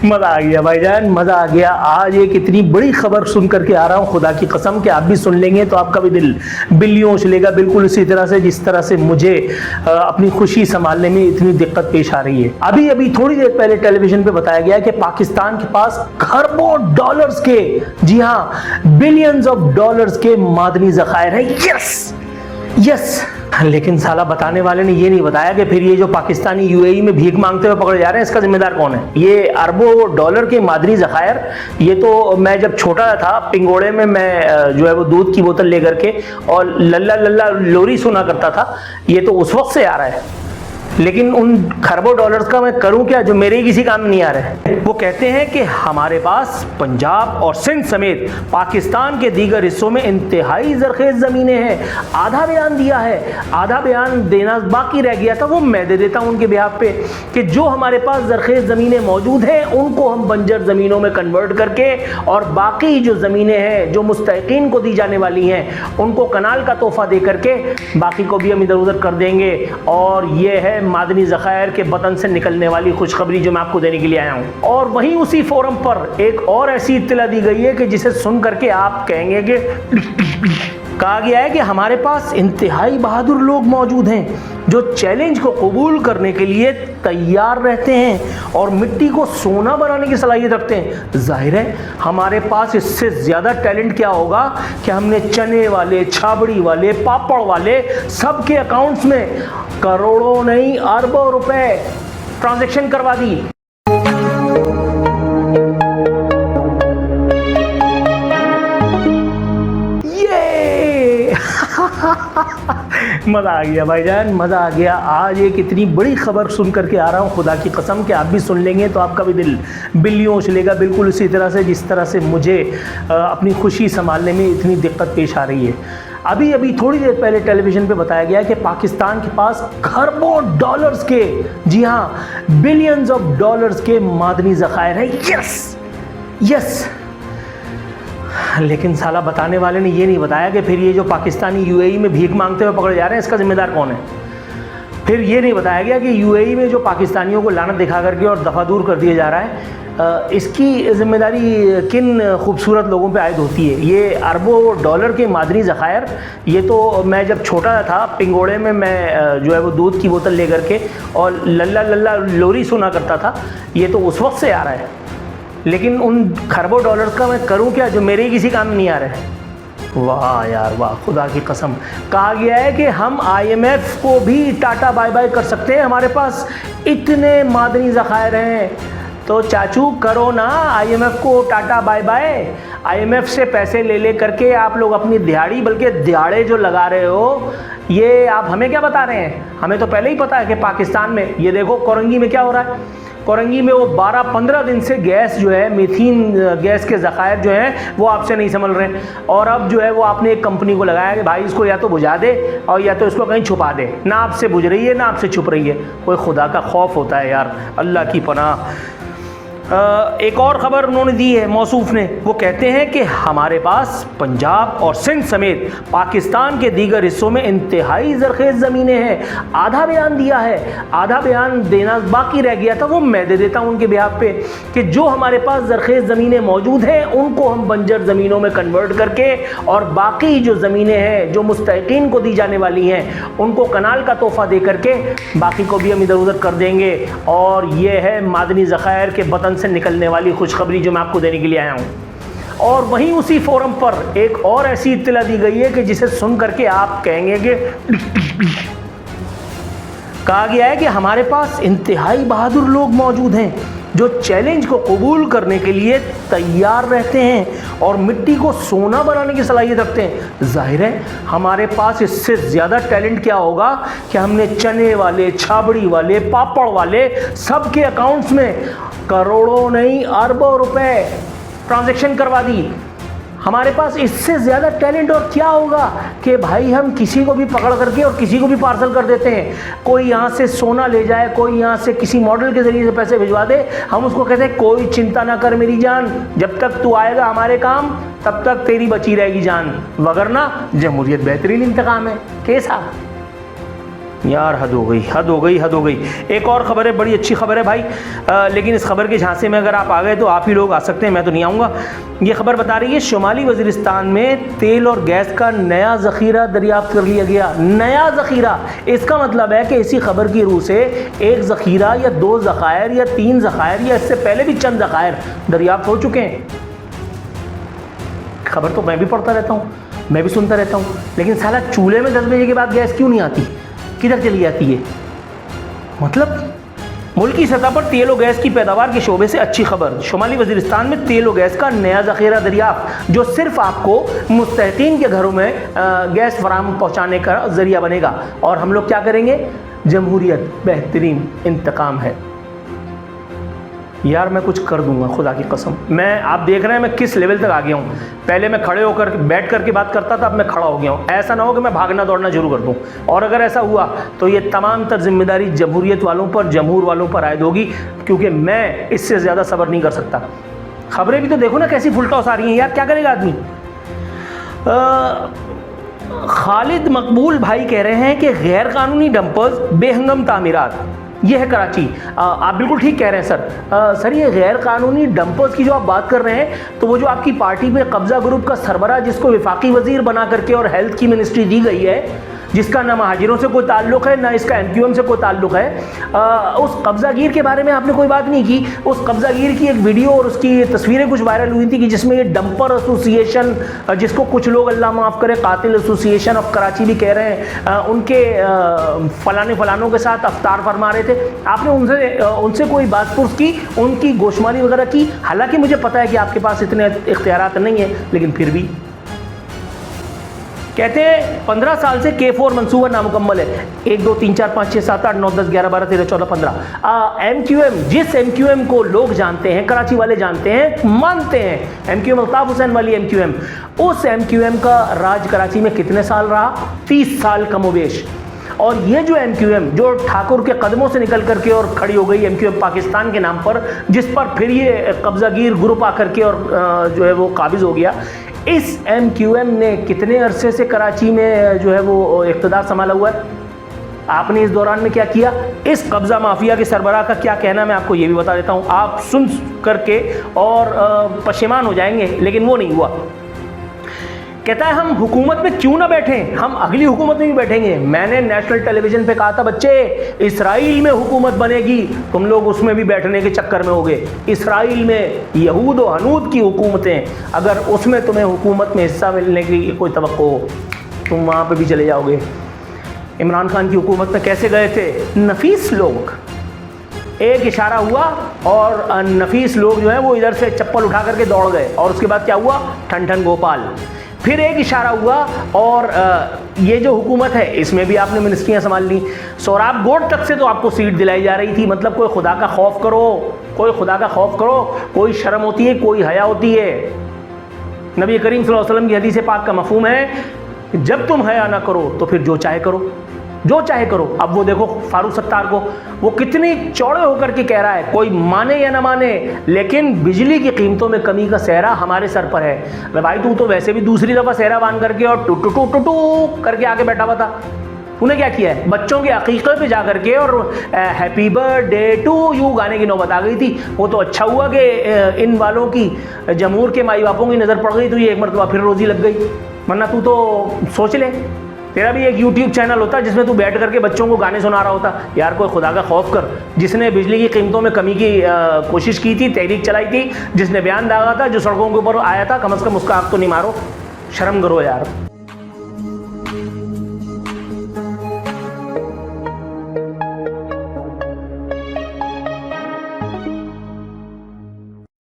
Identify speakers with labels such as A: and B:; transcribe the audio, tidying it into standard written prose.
A: मजा आ गया भाईजान, मजा आ गया। आज एक इतनी बड़ी खबर सुन करके आ रहा हूँ, खुदा की कसम कि आप भी सुन लेंगे तो आपका भी दिल बिल्लियों उछलेगा, बिल्कुल इसी तरह से जिस तरह से मुझे अपनी खुशी संभालने में इतनी दिक्कत पेश आ रही है। अभी अभी थोड़ी देर पहले टेलीविजन पे बताया गया कि पाकिस्तान के पास खरबों डॉलर्स के, जी हाँ बिलियंस ऑफ डॉलर्स के मादनी जखायर है। यस यस, लेकिन साला बताने वाले ने ये नहीं बताया कि फिर ये जो पाकिस्तानी यूएई में भीख मांगते हुए पकड़े जा रहे हैं, इसका जिम्मेदार कौन है। ये अरबों डॉलर के मादनी जखायर, ये तो मैं जब छोटा था पिंगोड़े में मैं जो है वो दूध की बोतल लेकर के और लल्ला लल्ला लोरी सुना करता था, ये तो उस वक्त से आ रहा है। लेकिन उन खरबों डॉलर्स का मैं करूं क्या जो मेरे ही किसी काम नहीं आ रहा है। वो कहते हैं कि हमारे पास पंजाब और सिंध समेत पाकिस्तान के दीगर हिस्सों में इंतहाई जरखेज ज़मीनें हैं। आधा बयान दिया है, आधा बयान देना बाकी रह गया था, वो मैं दे देता हूं उनके बिहाफ पे कि जो हमारे पास जरखेज ज़मीनें मौजूद हैं उनको हम बंजर ज़मीनों में कन्वर्ट करके और बाकी जो ज़मीनें हैं जो मुस्तहिकीन को दी जाने वाली हैं उनको कनाल का तोहफा दे करके बाकी को भी हम इधर उधर कर देंगे। और ये है मादनी ज़खायर के बतन से निकलने वाली खुशखबरी जो मैं आपको देने के लिए आया हूं। और वहीं उसी फोरम पर एक और ऐसी इत्तला दी गई है कि जिसे सुन करके आप कहेंगे कि कहा गया है कि हमारे पास इंतहाई बहादुर लोग मौजूद हैं जो चैलेंज को कबूल करने के लिए तैयार रहते हैं और मिट्टी को सोना बनाने की सलाहियत रखते हैं। जाहिर है हमारे पास इससे ज़्यादा टैलेंट क्या होगा कि हमने चने वाले, छाबड़ी वाले, पापड़ वाले सबके अकाउंट्स में करोड़ों नहीं अरबों रुपए ट्रांजैक्शन करवा दी। मज़ा आ गया भाईजान, मज़ा आ गया। आज एक इतनी बड़ी खबर सुन करके आ रहा हूँ, खुदा की कसम कि आप भी सुन लेंगे तो आपका भी दिल बिल्लियों उछलेगा, बिल्कुल इसी तरह से जिस तरह से मुझे अपनी खुशी संभालने में इतनी दिक्कत पेश आ रही है। अभी अभी थोड़ी देर पहले टेलीविज़न पे बताया गया कि पाकिस्तान के पास खरबों डॉलर्स के, जी हाँ बिलियंस ऑफ डॉलर्स के मादनी ज़खायर है। यस यस, लेकिन साला बताने वाले ने ये नहीं बताया कि फिर ये जो पाकिस्तानी यूएई में भीख मांगते हुए पकड़े जा रहे हैं, इसका जिम्मेदार कौन है। फिर ये नहीं बताया गया कि यूएई में जो पाकिस्तानियों को लानत दिखा करके और दफा दूर कर दिया जा रहा है, इसकी जिम्मेदारी किन खूबसूरत लोगों पे आयद होती है। ये अरबों डॉलर के मादनी ज़खायर, ये तो मैं जब छोटा था पिंगोड़े में मैं जो है वो दूध की बोतल लेकर के और लल्ला लल्ला लोरी सुना करता था, ये तो उस वक्त से आ रहा है। लेकिन उन खरबों डॉलर्स का मैं करूं क्या जो मेरे ही किसी काम नहीं आ रहा है। वाह यार वाह, खुदा की कसम। कहा गया है कि हम आईएमएफ को भी टाटा बाय बाय कर सकते हैं, हमारे पास इतने मादनी ज़खायर हैं। तो चाचू करो ना आईएमएफ को टाटा बाय बाय। आईएमएफ से पैसे ले करके आप लोग अपनी दिहाड़ी, बल्कि दिहाड़े जो लगा रहे हो, ये आप हमें क्या बता रहे हैं। हमें तो पहले ही पता है कि पाकिस्तान में ये देखो कोरंगी में क्या हो रहा है। कोरंगी में वो 12-15 दिन से गैस जो है, मीथेन गैस के ज़खायर जो हैं वो आपसे नहीं संभल रहे। और अब जो है वो आपने एक कंपनी को लगाया कि भाई इसको या तो बुझा दे और या तो इसको कहीं छुपा दे। ना आपसे बुझ रही है ना आपसे छुप रही है। कोई खुदा का खौफ होता है यार, अल्लाह की पनाह। एक और ख़बर उन्होंने दी है मौसूफ ने, वो कहते हैं कि हमारे पास पंजाब और सिंध समेत पाकिस्तान के दीगर हिस्सों में इंतहाई जरखेज ज़मीनें हैं। आधा बयान दिया है, आधा बयान देना बाकी रह गया था, वो मैं दे देता हूं उनके बिहाफ पे कि जो हमारे पास जरखेज ज़मीनें मौजूद हैं उनको हम बंजर ज़मीनों में कन्वर्ट करके और बाकी जो ज़मीनें हैं जो मुस्तहिकीन को दी जाने वाली हैं उनको कनाल का तोहफा दे करके बाकी को भी हम इधर उधर कर देंगे। और ये है मादनी ज़खायर के बतन से निकलने वाली खुशखबरी जो मैं आपको देने के लिए आया हूं। और वहीं उसी फोरम पर एक और ऐसी इत्तला दी गई है कि जिसे सुन करके आप कहेंगे कि कहा गया है कि हमारे पास इंतहाई बहादुर लोग मौजूद हैं जो चैलेंज को कबूल करने के लिए तैयार रहते हैं और मिट्टी को सोना बनाने की सलाहियत रखते हैं। जाहिर है हमारे पास इससे ज़्यादा टैलेंट क्या होगा कि हमने चने वाले, छाबड़ी वाले, पापड़ वाले सबके अकाउंट्स में करोड़ों नहीं अरबों रुपए ट्रांजैक्शन करवा दी। हमारे पास इससे ज़्यादा टैलेंट और क्या होगा कि भाई हम किसी को भी पकड़ करके और किसी को भी पार्सल कर देते हैं। कोई यहाँ से सोना ले जाए, कोई यहाँ से किसी मॉडल के ज़रिए से पैसे भिजवा दे, हम उसको कहते हैं कोई चिंता ना कर मेरी जान, जब तक तू आएगा हमारे काम तब तक तेरी बची रहेगी जान, वगरना जमहूरियत बेहतरीन इंतकाम है। कैसा यार हद हो गई, हद हो गई, हद हो गई। एक और ख़बर है, बड़ी अच्छी खबर है भाई, लेकिन इस खबर के झांसे में अगर आप आ गए तो आप ही लोग आ सकते हैं, मैं तो नहीं आऊँगा। ये खबर बता रही है शुमाली वज़ीरिस्तान में तेल और गैस का नया ज़ख़ीरा दरियाफ़्त कर लिया गया। नया ज़ख़ीरा, इसका मतलब है कि इसी खबर की रूह से एक ज़ख़ीरा या 2 ज़ख़ायर या 3 ज़ख़ायर या इससे पहले भी चंद ज़ख़ायर दरियाफ़्त हो चुके हैं। खबर तो मैं भी पढ़ता रहता हूँ, मैं भी सुनता रहता हूँ, लेकिन साला चूल्हे में 10 बजे के बाद गैस क्यों नहीं आती, किधर चली जाती है? मतलब मुल्क की सतह पर तेल और गैस की पैदावार के शोबे से अच्छी खबर, शुमाली वज़ीरिस्तान में तेल और गैस का नया ज़ख़ीरा दरियाफ़्त, जो सिर्फ आपको मुस्तहिक़ीन के घरों में गैस फराहम पहुँचाने का ज़रिया बनेगा। और हम लोग क्या करेंगे? जमहूरियत बेहतरीन इंतकाम है। यार मैं कुछ कर दूंगा, खुदा की कसम। मैं, आप देख रहे हैं मैं किस लेवल तक आ गया हूँ। पहले मैं खड़े होकर बैठ करके बात करता था, अब मैं खड़ा हो गया हूँ। ऐसा ना हो कि मैं भागना दौड़ना शुरू कर दूँ, और अगर ऐसा हुआ तो ये तमाम तर जिम्मेदारी जमहूरियत वालों पर, जमहूर वालों पर आयद होगी, क्योंकि मैं इससे ज़्यादा सब्र नहीं कर सकता। खबरें भी तो देखो ना कैसी फुलटॉस आ रही हैं यार, क्या करेगा आदमी। खालिद मकबूल भाई कह रहे हैं कि गैर कानूनी डंपर्स, बेहंगम तामीरात, ये है कराची। आप बिल्कुल ठीक कह रहे हैं सर। सर ये गैर कानूनी डंपर्स की जो आप बात कर रहे हैं, तो वो जो आपकी पार्टी में कब्जा ग्रुप का सरबराह, जिसको वफाकी वजीर बना करके और हेल्थ की मिनिस्ट्री दी गई है, जिसका ना महाजिरों से कोई ताल्लुक़ है ना इसका MQM से कोई ताल्लुक़ है, उस कब्जागीर के बारे में आपने कोई बात नहीं की। उस कब्जागीर की एक वीडियो और उसकी तस्वीरें कुछ वायरल हुई थी कि जिसमें ये डंपर एसोसिएशन, जिसको कुछ लोग अल्लाह माफ़ करे कातिल एसोसिएशन ऑफ कराची भी कह रहे हैं, उनके फलानों के साथ अफ्तार फरमा रहे थे। आपने उनसे कोई बात पुरस की, उनकी गोशमाली वगैरह की? हालांकि मुझे पता है कि आपके पास इतने इख्तियारात नहीं है, लेकिन फिर भी कहते हैं 15 साल से K4 मंसूबा नामुकम्मल है। 1 2 3 4 5 6 7 8 9 10 11 12 13 14 15 MQM, जिस MQM को लोग जानते हैं, कराची वाले जानते हैं, मानते हैं, MQM अल्ताफ हुसैन वाली MQM, उस MQM का राज कराची में कितने साल रहा? 30 साल कमोबेश। और ये जो MQM जो ठाकुर के कदमों से निकल करके और खड़ी हो गई, MQM पाकिस्तान के नाम पर, जिस पर फिर ये कब्जागीर ग्रुप आकर के और जो है वो काबिज हो गया, इस MQM ने कितने अरसे से कराची में जो है वो इक़्तिदार संभाला हुआ है? आपने इस दौरान में क्या किया? इस कब्ज़ा माफिया के सरबराह का क्या कहना, मैं आपको ये भी बता देता हूँ, आप सुन करके और पशेमान हो जाएंगे, लेकिन वो नहीं हुआ। कहता है हम हुकूमत में क्यों ना बैठें, हम अगली हुकूमत में भी बैठेंगे। मैंने नेशनल टेलीविजन पे कहा था, बच्चे इसराइल में हुकूमत बनेगी, तुम लोग उसमें भी बैठने के चक्कर में होगे। इसराइल में यहूद और हनूद की हुकूमतें, अगर उसमें तुम्हें हुकूमत में हिस्सा मिलने की कोई तवक्को हो, तुम वहाँ पर भी चले जाओगे। इमरान खान की हुकूमत में कैसे गए थे नफीस लोग? एक इशारा हुआ और नफीस लोग जो है वो इधर से चप्पल उठा करके दौड़ गए, और उसके बाद क्या हुआ? ठन ठन गोपाल। फिर एक इशारा हुआ और ये जो हुकूमत है इसमें भी आपने मिनिस्ट्रियां संभाल ली। सोराब गोड तक से तो आपको सीट दिलाई जा रही थी। मतलब कोई खुदा का खौफ करो, कोई खुदा का खौफ करो, कोई शर्म होती है, कोई हया होती है। नबी करीम सल्लल्लाहु अलैहि वसल्लम की हदीस पाक का मफहूम है, जब तुम हया ना करो तो फिर जो चाहे करो, जो चाहे करो। अब वो देखो फारूक सत्तार को, वो कितनी चौड़े होकर के कह रहा है, कोई माने या ना माने, लेकिन बिजली की कीमतों में कमी का सहरा हमारे सर पर है। अरे भाई तू तो वैसे भी दूसरी दफ़ा सहरा बांध करके और टू टू टू टू टू करके आके बैठा हुआ था। तूने क्या किया है? बच्चों के अकीक़े पे जा करके और हैप्पी बर्थडे टू यू गाने की नौबत आ गई थी। वो तो अच्छा हुआ कि इन वालों की, जमहूर के माई बापों की नज़र पड़ गई तो ये एक मरतबा फिर रोज़ी लग गई, वरना तू तो सोच ले तेरा भी एक YouTube चैनल होता जिसमें तू बैठ करके बच्चों को गाने सुना रहा होता। यार कोई खुदा का खौफ कर। जिसने बिजली की कीमतों में कमी की कोशिश की थी, तहरीक चलाई थी, जिसने बयान दागा था, जो सड़कों के ऊपर आया था, कम से कम उसका आग तो नहीं मारो, शर्म करो यार।